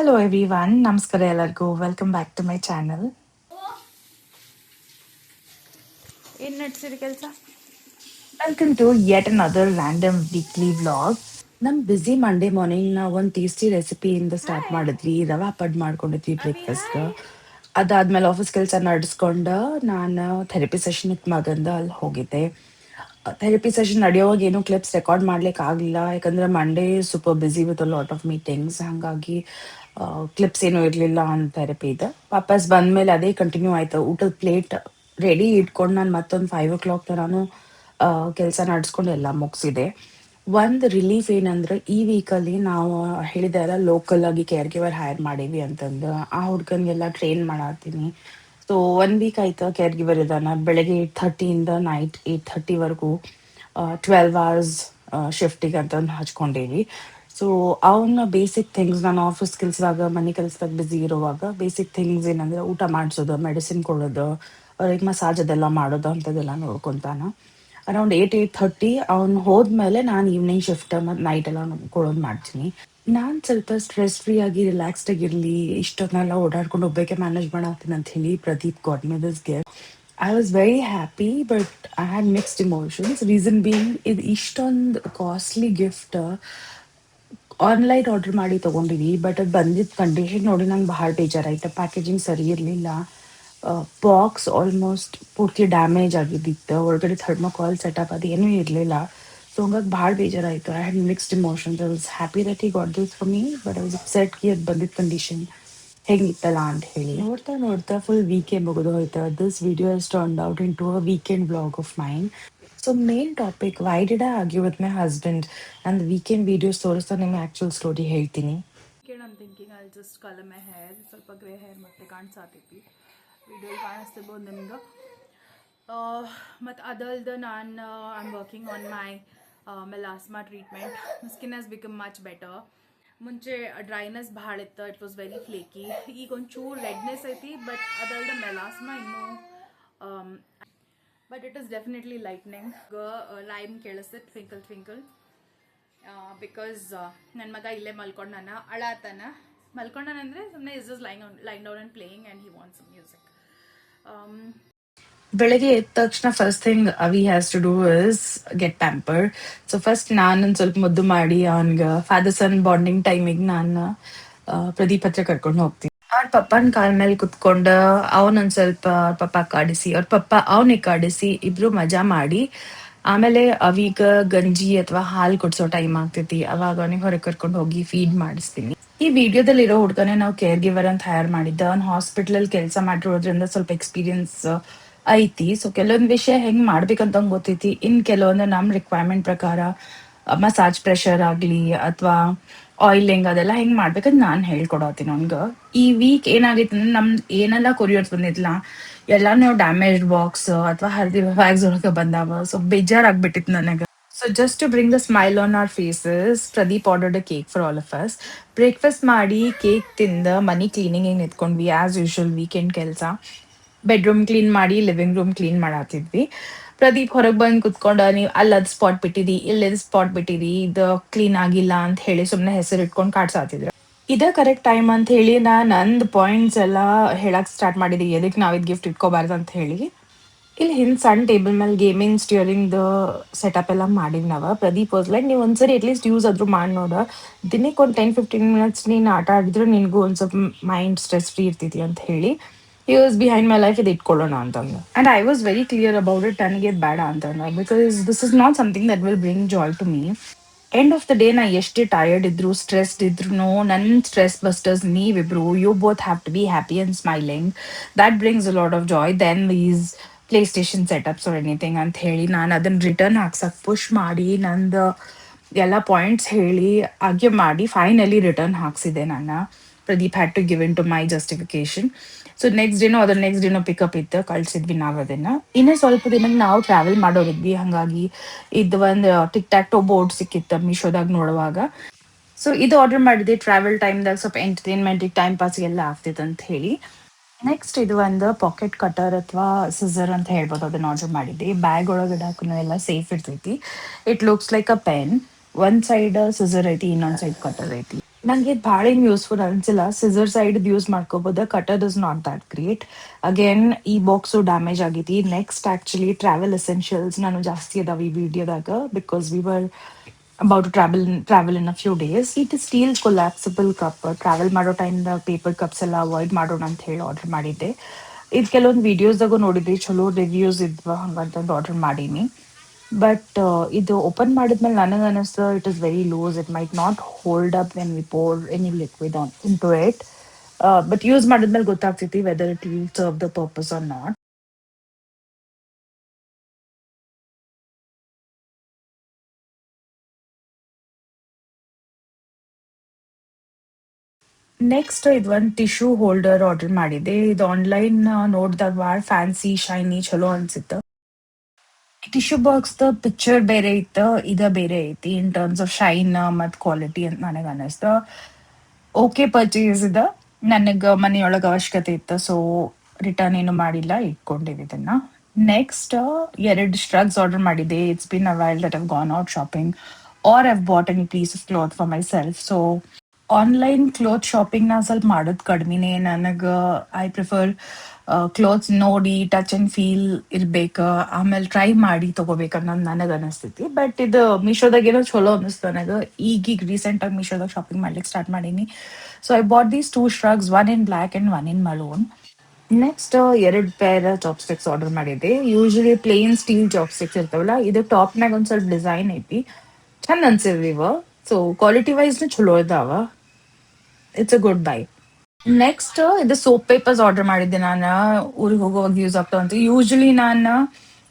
Hello everyone, Namaskara ಎಲ್ಲರಿಗೂ. Welcome back to my channel. ಏನು ನಡ್ಸಿರಿ ಕೆಲಸ? Welcome to yet another random weekly vlog. ನಮ್ busy Monday morning ನಾವು ಒಂದು ಟೇಸ್ಟಿ ರೆಸಿಪಿಯಿಂದ ಸ್ಟಾರ್ಟ್ ಮಾಡಿದ್ವಿ. ರವಾ ಪಡ್ ಮಾಡ್ಕೊಂಡಿದ್ವಿ ಬ್ರೇಕ್ಫಾಸ್ಟ್. ಅದಾದ್ಮೇಲೆ ಆಫೀಸ್ ಕೆಲಸ ನಡೆಸ್ಕೊಂಡು ನಾನು ಥೆರಪಿ ಸೆಷನ್ಗೆ ಮಗಂದ ಅಲ್ಲಿ ಹೋಗಿದ್ದೆ. ಥೆರಪಿ ಸೆಷನ್ ನಡೆಯೋವಾಗ ಏನು ಕ್ಲಿಪ್ಸ್ ರೆಕಾರ್ಡ್ ಮಾಡ್ಲಿಕ್ಕೆ ಆಗಲಿಲ್ಲ, ಯಾಕಂದ್ರೆ Monday super busy with lot of meetings. ಹಾಗಾಗಿ ಕ್ಲಿಪ್ಸ್ ಏನೂ ಇರಲಿಲ್ಲ ಆನ್ ಥೆರಪಿದು. ವಾಪಸ್ ಬಂದ್ಮೇಲೆ ಅದೇ ಕಂಟಿನ್ಯೂ ಆಯ್ತು. ಊಟದ ಪ್ಲೇಟ್ ರೆಡಿ ಇಟ್ಕೊಂಡು ನಾನು ಮತ್ತೊಂದು 5 o'clock ನಾನು ಕೆಲಸ ನಡೆಸ್ಕೊಂಡು ಎಲ್ಲ ಮುಗಿಸಿದೆ. ಒಂದು ರಿಲೀಫ್ ಏನಂದ್ರೆ ಈ ವೀಕಲ್ಲಿ ನಾವು ಹೇಳಿದಾರ ಲೋಕಲ್ ಆಗಿ ಕೇರ್ ಗಿವರ್ ಹೈರ್ ಮಾಡೀವಿ ಅಂತಂದು ಆ ಹುಡ್ಗನ್ಗೆಲ್ಲ ಟ್ರೈನ್ ಮಾಡತ್ತೀನಿ. ಸೊ 1 ವೀಕ್ ಆಯ್ತು ಕೇರ್ ಗಿವರ್ ಇದಾನ. ಬೆಳಗ್ಗೆ 8:30 ನೈಟ್ 8:30 12 hours ಶಿಫ್ಟಿಗೆ ಅಂತಂದು ಹಚ್ಕೊಂಡೇವಿ. ಸೊ ಅವನ್ನ ಬೇಸಿಕ್ ಥಿಂಗ್ಸ್ ನಾನು ಆಫೀಸ್ ಕೆಲ್ಸದಾಗ ಮನೆ ಕೆಲ್ಸದಾಗ ಬ್ಯುಸಿ ಇರುವಾಗ ಬೇಸಿಕ್ ಥಿಂಗ್ಸ್ ಏನಂದ್ರೆ ಊಟ ಮಾಡಿಸೋದು, ಮೆಡಿಸಿನ್ ಕೊಡೋದು, ಅವ್ರಿಗೆ ಮಸಾಜ್ ಅದೆಲ್ಲ ಮಾಡೋದು ಅಂಥದ್ದೆಲ್ಲ ನೋಡ್ಕೊಂತಾನ. ಅರೌಂಡ್ 8:30 ಅವ್ನು ಹೋದ್ಮೇಲೆ ನಾನು ಈವ್ನಿಂಗ್ ಶಿಫ್ಟ್ ಮತ್ತು ನೈಟ್ ಎಲ್ಲ ಕೊಡೋದು ಮಾಡ್ತೀನಿ. ನಾನ್ ಸ್ವಲ್ಪ ಸ್ಟ್ರೆಸ್ ಫ್ರೀ ಆಗಿ ರಿಲ್ಯಾಕ್ಸ್ಡ್ ಆಗಿರ್ಲಿ, ಇಷ್ಟೊತ್ನೆಲ್ಲ ಓಡಾಡ್ಕೊಂಡು ಒಬ್ಬಾಕೆ ಮ್ಯಾನೇಜ್ ಮಾಡತ್ತೀನಿ ಅಂತ ಹೇಳಿ Pradeep got me this gift. I was very happy but I had mixed emotions. Reason being ಇದು ಇಷ್ಟೊಂದು ಕಾಸ್ಟ್ಲಿ ಗಿಫ್ಟ್ ಆನ್ಲೈನ್ ಆರ್ಡರ್ ಮಾಡಿ ತೊಗೊಂಡಿವಿ. ಬಟ್ ಅದು ಬಂದಿದ್ದ ಕಂಡೀಷನ್ ನೋಡಿ ನಂಗೆ ಭಾಳ ಬೇಜಾರಾಯ್ತು. ಪ್ಯಾಕೇಜಿಂಗ್ ಸರಿ ಇರಲಿಲ್ಲ. ಬಾಕ್ಸ್ ಆಲ್ಮೋಸ್ಟ್ ಪೂರ್ತಿ ಡ್ಯಾಮೇಜ್ ಆಗಿದ್ದಿತ್ತು. ಒಳಗಡೆ ಥರ್ಮೋಕಾಲ್ ಸೆಟಪ್ ಅದು ಏನೂ ಇರಲಿಲ್ಲ. ಸೊ ಹಂಗಾಗಿ ಭಾಳ ಬೇಜಾರಾಯಿತು. I had mixed emotions. I was happy that he got this for me, but I was upset ಕಿ ಅದು ಬಂದಿದ್ದ ಕಂಡೀಷನ್ ಹೆಂಗಿತ್ತಲ್ಲ ಅಂತ ಹೇಳಿ. ನೋಡ್ತಾ ನೋಡ್ತಾ ಫುಲ್ ವೀಕೆಂಡ್ ಮುಗಿದು ಹೋಯ್ತು. This video has turned out into a weekend blog of mine. So main topic, why did I argue with my husband, ನಂದು ವೀಕೆಂಡ್ ವಿಡಿಯೋಸ್ ತೋರಿಸ್ತಾ ನಿಮ್ಗೆ ಆ್ಯಕ್ಚುಲ್ ಸ್ಟೋರಿ ಹೇಳ್ತೀನಿ. ಕೇಳಿ ನಾನು ಥಿಂಕಿಂಗ್ ಅಲ್ಲಿ ಜಸ್ಟ್ ಕಲರ್ ಮೈ ಹೇರ್, ಸ್ವಲ್ಪ grey hair ಮತ್ತೆ ಕಾಣಿಸಾತೈತಿ. ವಿಡಿಯೋ ಕಾಣಿಸ್ತಿರ್ಬೋದು ನಿಮ್ಗೆ. ಮತ್ತು ಅದಲ್ದು ನಾನು I am working on my melasma treatment. Skin has become much better. ಮುಂಚೆ ಡ್ರೈನೆಸ್ ಭಾಳ ಇತ್ತು, ಇಟ್ ವಾಸ್ ವೆರಿ ಫ್ಲೇಕಿ. ಈಗ ಒಂಚೂರು ರೆಡ್ನೆಸ್ ಐತಿ, ಬಟ್ ಅದಲ್ದ ಮೆಲಾಸ್ಮಾ ಇನ್ನೂ but it is definitely lightening. ಲೈಮ್ ಕೇಳಿಸ್ತದೆ ಟ್ವಿಂಕಲ್ ಟ್ವಿಂಕಲ್. ಬಿಕಾಸ್ ನನ್ನ ಮಗ ಇಲ್ಲೇ ಮಲ್ಕೊಂಡಾನ, ಅಳಾತನ. ಮಲ್ಕೊಂಡಾನಂದರೆ ಸುಮ್ಮನೆ is just lying down and playing and he wants some music. ಬೆಳಗ್ಗೆ ಎದ್ದ ತಕ್ಷಣ first thing Avi has to do is get pampered. So first ನಾನೊಂದು ಸ್ವಲ್ಪ ಮುದ್ದು ಮಾಡಿ ಅವನ್ಗೆ ಫಾದರ್ ಸನ್ ಬಾಂಡಿಂಗ್ ಟೈಮಿಗೆ ನಾನು ಪ್ರದೀಪ್ ಹತ್ರ ಕರ್ಕೊಂಡು ಹೋಗ್ತೀನಿ. ಅವ್ರ ಪಪ್ಪನ ಕಾಲ್ ಮೇಲೆ ಕುತ್ಕೊಂಡು ಅವನೊಂದು ಸ್ವಲ್ಪ ಪಪ್ಪ ಕಾಡಿಸಿ, ಅವ್ರ ಪಪ್ಪ ಅವನಿಗೆ ಕಾಡಿಸಿ, ಇಬ್ರು ಮಜಾ ಮಾಡಿ ಆಮೇಲೆ ಅವೀಗ ಗಂಜಿ ಅಥವಾ ಹಾಲು ಕುಡ್ಸೋ ಟೈಮ್ ಆಗ್ತೈತಿ. ಅವಾಗ ಅವನಿಗೆ ಹೊರಗೆ ಕರ್ಕೊಂಡು ಹೋಗಿ ಫೀಡ್ ಮಾಡಿಸ್ತೀನಿ. ಈ ವಿಡಿಯೋದಲ್ಲಿ ಇರೋ ಹುಡ್ಗನೇ ನಾವು ಕೇರ್ ಗಿವರ್ ಅಂತ ಹೈರ್ ಮಾಡಿದ್ದ. ಅವ್ನು ಹಾಸ್ಪಿಟಲ್ ಕೆಲಸ ಮಾಡಿರೋದ್ರಿಂದ ಸ್ವಲ್ಪ ಎಕ್ಸ್ಪೀರಿಯನ್ಸ್ ಐತಿ. ಸೊ ಕೆಲವೊಂದು ವಿಷಯ ಹೆಂಗ್ ಮಾಡ್ಬೇಕಂತ ಅವ್ನಿಗೆ ಗೊತ್ತೈತಿ. ಕೆಲವೊಂದು ನಮ್ಮ ರಿಕ್ವೈರ್ಮೆಂಟ್ ಪ್ರಕಾರ ಮಸಾಜ್ ಪ್ರೆಷರ್ ಆಗ್ಲಿ ಅಥವಾ ಆಯಿಲಿಂಗ್ ಅದೆಲ್ಲ ಹೆಂಗ್ ಮಾಡ್ಬೇಕಂತ ನಾನು ಹೇಳ್ಕೊಡತ್ತೀನಿ ಅವ್ನ್ಗೆ. ಈ ವೀಕ್ ಏನಾಗೈತೆ ಅಂದ್ರೆ ನಮ್ದು ಏನೆಲ್ಲ ಕೊರಿಯರ್ಸ್ ಬಂದಿದ್ಲ ಎಲ್ಲಾನು ಡ್ಯಾಮೇಜ್ ಬಾಕ್ಸ್ ಅಥವಾ ಹರಿದಿ ಬ್ಯಾಗ್ಸ್ ಒಳಗೆ ಬಂದಾವ. ಸೊ ಬೇಜಾರಾಗ್ಬಿಟ್ಟಿತ್ತು ನನಗೆ. So just to bring the smile on our faces, Pradeep ordered a cake for all of us. Breakfast ಮಾಡಿ ಕೇಕ್ ತಿಂದ ಮನಿ ಕ್ಲೀನಿಂಗ್ ನಿಂತ್ಕೊಂಡ್ವಿ ಆಸ್ ಯೂಶುವಲ್ ವೀಕೆಂಡ್ ಕೆಲಸ. ಬೆಡ್ರೂಮ್ ಕ್ಲೀನ್ ಮಾಡಿ ಲಿವಿಂಗ್ ರೂಮ್ ಕ್ಲೀನ್ ಮಾಡತ್ತಿದ್ವಿ. ಪ್ರದೀಪ್ ಹೊರಗೆ ಬಂದು ಕುತ್ಕೊಂಡ, ನೀವು ಅಲ್ಲದ ಸ್ಪಾಟ್ ಬಿಟ್ಟಿರಿ, ಇಲ್ಲದ ಸ್ಪಾಟ್ ಬಿಟ್ಟಿರಿ, ಇದು ಕ್ಲೀನ್ ಆಗಿಲ್ಲ ಅಂತ ಹೇಳಿ ಸುಮ್ಮನೆ ಹೆಸರು ಇಟ್ಕೊಂಡು ಕಾಡ್ಸಾತಿದ್ರು. ಇದೇ ಕರೆಕ್ಟ್ ಟೈಮ್ ಅಂತ ಹೇಳಿ ನಂದು ಪಾಯಿಂಟ್ಸ್ ಎಲ್ಲ ಹೇಳಕ್ ಸ್ಟಾರ್ಟ್ ಮಾಡಿದ್ವಿ, ಎದಕ್ಕೆ ನಾವಿದ್ ಗಿಫ್ಟ್ ಇಟ್ಕೋಬಾರ್ದು ಅಂತ ಹೇಳಿ. ಇಲ್ಲಿ ಹಿಂದ್ ಸಣ್ಣ ಟೇಬಲ್ ಮೇಲೆ ಗೇಮಿಂಗ್ ಸ್ಟಿಯರಿಂಗ್ ಸೆಟಪ್ ಎಲ್ಲ ಮಾಡಿವಿ ನಾವು. ಪ್ರದೀಪ್ ವಾಸ್ ಲೈಕ್, ನೀವು ಒಂದ್ಸರಿ ಅಟ್ಲೀಸ್ಟ್ ಯೂಸ್ ಆದ್ರೂ ಮಾಡಿ ನೋಡ, ದಿನಕ್ಕೆ ಒಂದು 10-15 minutes ನೀನು ಆಟ ಆಡಿದ್ರೆ ನಿನಗೂ ಒಂದು ಸ್ವಲ್ಪ ಮೈಂಡ್ ಸ್ಟ್ರೆಸ್ ಫ್ರೀ ಇರ್ತೈತಿ ಅಂತ ಹೇಳಿ he was behind my life, ಇದು ಇಟ್ಕೊಳ್ಳೋಣ ಅಂತಂದು. And I was very clear about it, ನನಗೆ ಇದು ಬೇಡ ಅಂತಂದ. Because this is not something that will bring joy to me. End of the day ನಾ ಎಷ್ಟೇ ಟಯರ್ಡ್ ಇದ್ರು ಸ್ಟ್ರೆಸ್ಡ್ ಇದ್ರು ನನ್ನ ಸ್ಟ್ರೆಸ್ ಬಸ್ಟರ್ಸ್ ನೀವಿಬ್ರು. You both have to be happy and smiling. That brings a lot of joy than these PlayStation setups or anything ಅಂತ ಹೇಳಿ ನಾನು ಅದನ್ನ ರಿಟರ್ನ್ ಹಾಕ್ಸಕ್ ಪುಷ್ ಮಾಡಿ ನಂದು ಎಲ್ಲ ಪಾಯಿಂಟ್ಸ್ ಹೇಳಿ ಆರ್ಗ್ಯೂ ಮಾಡಿ ಫೈನಲಿ ರಿಟರ್ನ್ ಹಾಕ್ಸಿದೆ ನಾನು. Pradeep had to give in to my justification. So next ಡೇನೋ ಪಿಕಪ್ ಇತ್ತು, ಕಳ್ಸಿದ್ವಿ ನಾವು ಅದನ್ನ. ಇನ್ನೂ ಸ್ವಲ್ಪ ದಿನಕ್ಕೆ ನಾವು ಟ್ರಾವೆಲ್ ಮಾಡೋರಿದ್ವಿ, ಹಾಗಾಗಿ ಇದು ಒಂದು ಟಿಕ್ ಟ್ಯಾಕ್ ಟೋ ಬೋರ್ಡ್ ಸಿಕ್ಕಿತ್ತು ಮೀಶೋದಾಗ ನೋಡುವಾಗ. ಸೊ ಇದು ಆರ್ಡರ್ ಮಾಡಿದೆ ಟ್ರಾವೆಲ್ ಟೈಮ್ದಾಗ ಸ್ವಲ್ಪ ಎಂಟರ್ಟೈನ್ಮೆಂಟಿಗೆ ಟೈಮ್ ಪಾಸ್ಗೆಲ್ಲ ಆಗ್ತೈತೆ ಅಂತ ಹೇಳಿ. ನೆಕ್ಸ್ಟ್ ಇದು ಒಂದು ಪಾಕೆಟ್ ಕಟರ್ ಅಥವಾ ಸಿಸರ್ ಅಂತ ಹೇಳ್ಬೋದು, ಅದನ್ನ ಆರ್ಡರ್ ಮಾಡಿದ್ದೆ. ಬ್ಯಾಗ್ ಒಳಗಡೆ ಹಾಕೂ ಎಲ್ಲ ಸೇಫ್ ಇರ್ತೈತಿ. It looks like a pen. ಒಂದ್ ಸೈಡ್ ಸಿಸರ್ ಐತಿ, ಇನ್ನೊಂದ್ ಸೈಡ್ ಕಟರ್ ಐತಿ. ನಂಗೆ ಇದು ಭಾಳ ಏನು ಯೂಸ್ಫುಲ್ ಅನ್ಸಿಲ್ಲ. ಸಿಸರ್ ಸೈಡ್ ಯೂಸ್ ಮಾಡ್ಕೋಬೋದು. Cutter is not that great. Again ಈ ಬಾಕ್ಸು ಡ್ಯಾಮೇಜ್ ಆಗೈತಿ. ನೆಕ್ಸ್ಟ್ ಆಕ್ಚುಲಿ ಟ್ರಾವೆಲ್ ಎಸೆನ್ಷಿಯಲ್ಸ್ ನಾನು ಜಾಸ್ತಿ ಅದಾವ ಈ ವಿಡಿಯೋದಾಗ, because we were about to travel in a few days. ಇದು ಸ್ಟೀಲ್ ಕೊಲ್ಯಾಪ್ಸಿಬಲ್ ಕಪ್. ಟ್ರಾವೆಲ್ ಮಾಡೋ ಟೈಮ್ದಾಗ ಪೇಪರ್ ಕಪ್ಸ್ ಎಲ್ಲ ಅವಾಯ್ಡ್ ಮಾಡೋಣ ಅಂತ ಹೇಳಿ ಆರ್ಡರ್ ಮಾಡಿದ್ದೆ. ಇದು ಕೆಲವೊಂದು ವಿಡಿಯೋಸ್ದಾಗೂ ನೋಡಿದ್ದೆ, ಚಲೋ ರಿವ್ಯೂಸ್ ಇದ್ವ ಹಂಗಂತಂದು ಆರ್ಡರ್ ಮಾಡೀನಿ. ಬಟ್ ಇದು ಓಪನ್ ಮಾಡಿದ್ಮೇಲೆ ನನಗೆ ಅನಿಸ್ತು it is very loose. It might not hold up when we pour any liquid on into it. But use ಮಾಡಿದ್ಮೇಲೆ ಗೊತ್ತಾಗ್ತೈತಿ whether it will serve the purpose or not. Next ಇದು ಒಂದು tissue holder order ಮಾಡಿದ್ದೆ. ಇದು online ನೋಡಿದಾಗ ಭಾಳ fancy shiny ಚಲೋ ಅನ್ಸಿತ್ತು. ಟಿಶ್ಯೂ ಬಾಕ್ಸ್ದ ಪಿಕ್ಚರ್ ಬೇರೆ ಇತ್ತು, ಇದ ಬೇರೆ ಐತಿ ಇನ್ ಟರ್ಮ್ಸ್ ಆಫ್ ಶೈನ್ ಮತ್ತು ಕ್ವಾಲಿಟಿ ಅಂತ ನನಗೆ ಅನ್ನಿಸ್ತು. ಓಕೆ ಪರ್ಚೇಸ್ ಇದ. ನನಗೆ ಮನೆಯೊಳಗೆ ಅವಶ್ಯಕತೆ ಇತ್ತು, ಸೊ ರಿಟರ್ನ್ ಏನು ಮಾಡಿಲ್ಲ, ಇಟ್ಕೊಂಡಿದ್ದೆ ಇದನ್ನ. ನೆಕ್ಸ್ಟ್ ಎರಡು ಶ್ರಗ್ಸ್ ಆರ್ಡರ್ ಮಾಡಿದ್ದೆ. It's been a while that I've gone out shopping or I've bought any piece of cloth for myself. So online cloth shopping ನಾ ಸ್ವಲ್ಪ ಮಾಡೋದು ಕಡಿಮೆನೆ. ನನಗೆ ಐ ಪ್ರಿಫರ್ ಕ್ಲೋತ್ಸ್ ನೋಡಿ ಟಚ್ ಅಂಡ್ ಫೀಲ್ ಇರ್ಬೇಕ, ಆಮೇಲೆ try ಮಾಡಿ ತಗೋಬೇಕನ್ನೋದು ನನಗೆ ಅನಿಸ್ತೈತಿ. ಬಟ್ ಇದು ಮೀಶೋದಾಗ ಏನೋ ಚಲೋ ಅನಿಸ್ತು ನನಗೆ. ಈಗೀಗ ರೀಸೆಂಟಾಗಿ ಮೀಶೋದಾಗ ಶಾಪಿಂಗ್ ಮಾಡ್ಲಿಕ್ಕೆ ಸ್ಟಾರ್ಟ್ ಮಾಡೀನಿ. So I bought these two ಶ್ರಗ್ಸ್, one in black and one in maroon. Next ಎರಡು ಪೇರ್ ಚಾಪ್ಸ್ಟಿಕ್ಸ್ ಆರ್ಡರ್ ಮಾಡಿದ್ದೆ. ಯೂಶಲಿ ಪ್ಲೇನ್ ಸ್ಟೀಲ್ ಚಾಪ್ಸ್ಟಿಕ್ಸ್ ಇರ್ತಾವಲ್ಲ, ಇದು ಟಾಪ್ನಾಗ ಒಂದು ಸ್ವಲ್ಪ ಡಿಸೈನ್ ಐತಿ, ಚಂದ ಅನ್ಸಿದ್ವಿ ಇವ. ಸೊ ಕ್ವಾಲಿಟಿ ವೈಸ್ನು ಚಲೋ ಇದಾವ. It's a good bye. Next ಇದು ಸೋಪ್ ಪೇಪರ್ಸ್ ಆರ್ಡರ್ ಮಾಡಿದ್ದೆ ನಾನು. ಊರಿಗೆ ಹೋಗೋವಾಗ ಯೂಸ್ ಆಗ್ತಾವ ಅಂತ. ಯೂಶಲಿ ನಾನು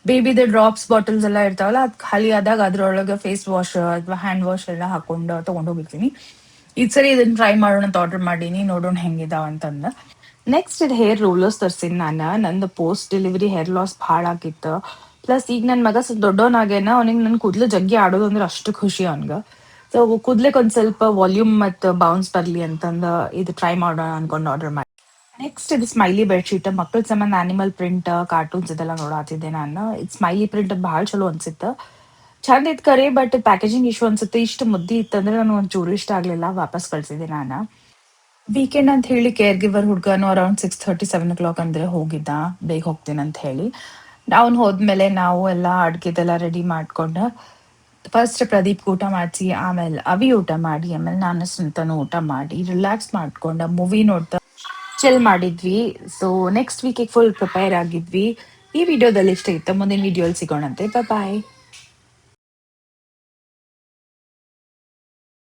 ಬೇಬಿದ ಡ್ರಾಪ್ಸ್ ಬಾಟಲ್ಸ್ ಎಲ್ಲ ಇರ್ತಾವಲ್ಲ, ಅದು ಖಾಲಿ ಆದಾಗ ಅದ್ರೊಳಗೆ ಫೇಸ್ ವಾಶ್ ಅಥವಾ ಹ್ಯಾಂಡ್ ವಾಶ್ ಎಲ್ಲ ಹಾಕೊಂಡು ತಗೊಂಡು ಹೋಗಿರ್ತೀನಿ. ಈ ಸರಿ ಇದನ್ನ ಟ್ರೈ ಮಾಡೋಣ ಅಂತ ಆರ್ಡರ್ ಮಾಡೀನಿ, ನೋಡೋಣ ಹೆಂಗಿದಾವ ಅಂತಂದು. ನೆಕ್ಸ್ಟ್ ಇದು ಹೇರ್ ರೋಲರ್ಸ್ ತರ್ಸಿನಿ ನಾನು. ನಂದು ಪೋಸ್ಟ್ ಡೆಲಿವರಿ ಹೇರ್ ಲಾಸ್ ಭಾಳ ಆಗಿತ್ತು. ಪ್ಲಸ್ ಈಗ ನನ್ನ ಮಗ ಸ್ವಲ್ಪ ದೊಡ್ಡವನಾಗೇನ, ಅವ್ನಿಗೆ ನನ್ನ ಕೂದಲು ಜಗ್ಗಿ ಆಡೋದು ಅಂದ್ರೆ ಅಷ್ಟು ಖುಷಿ ಅವ್ನಿಗೆ. ಸೊ ಕೂದ್ಲಿಕ್ಕೆ ಒಂದು ಸ್ವಲ್ಪ ವಾಲ್ಯೂಮ್ ಮತ್ತು ಬೌನ್ಸ್ ಬರಲಿ ಅಂತಂದು ಇದು ಟ್ರೈ ಮಾಡೋಣ ಅನ್ಕೊಂಡು ಆರ್ಡರ್ ಮಾಡಿ. ನೆಕ್ಸ್ಟ್ ಇದು ಸ್ಮೈಲಿ ಬೆಡ್ಶೀಟ್. ಮಕ್ಕಳ ಸಂಬಂಧ ಆನಿಮಲ್ ಪ್ರಿಂಟ್ ಕಾರ್ಟೂನ್ಸ್ ಇದೆಲ್ಲ ನೋಡಾತಿದ್ದೆ ನಾನು. ಇದು ಸ್ಮೈಲಿ ಪ್ರಿಂಟ್ ಭಾಳ ಚಲೋ ಅನ್ಸಿತ್ತು. ಚಂದ ಇತ್ತು ಕರೆ, ಬಟ್ ಪ್ಯಾಕೇಜಿಂಗ್ ಇಶ್ಯೂ ಅನ್ಸುತ್ತೆ. ಇಷ್ಟು ಮುದ್ದಿ ಇತ್ತಂದ್ರೆ ನಾನು ಒಂಚೂರು ಇಷ್ಟ ಆಗಲಿಲ್ಲ, ವಾಪಸ್ ಕಳ್ಸಿದ್ದೆ ನಾನು. ವೀಕೆಂಡ್ ಅಂತ ಹೇಳಿ ಕೇರ್ ಗಿವರ್ ಹುಡ್ಗನು ಅರೌಂಡ್ 6:30-7 o'clock ಅಂದ್ರೆ ಹೋಗಿದ್ದ, ಬೇಗ ಹೋಗ್ತೀನಿ ಅಂತ ಹೇಳಿ. ಅವ್ನು ಹೋದ್ಮೇಲೆ ನಾವು ಎಲ್ಲ ಅಡ್ಗೆದೆಲ್ಲ ರೆಡಿ ಮಾಡ್ಕೊಂಡು ಫಸ್ಟ್ ಪ್ರದೀಪ್ ಊಟ ಮಾಡಿಸಿ, ಆಮೇಲೆ ಅವಿ ಊಟ ಮಾಡಿ, ಆಮೇಲೆ ನಾನು ಸ್ಮಿತನು ಊಟ ಮಾಡಿ ರಿಲ್ಯಾಕ್ಸ್ ಮಾಡ್ಕೊಂಡು ಮೂವಿ ನೋಡ್ತಾ ಚಿಲ್ ಮಾಡಿದ್ವಿ. ಸೊ ನೆಕ್ಸ್ಟ್ ವೀಕಿಗೆ ಫುಲ್ ಪ್ರಿಪೇರ್ ಆಗಿದ್ವಿ. ಈ ವಿಡಿಯೋದಲ್ಲಿ ಇಷ್ಟ ಇತ್ತು, ಮುಂದಿನ ವಿಡಿಯೋಲಿ ಸಿಗೋಣಂತೆ. ಬಾಯ್.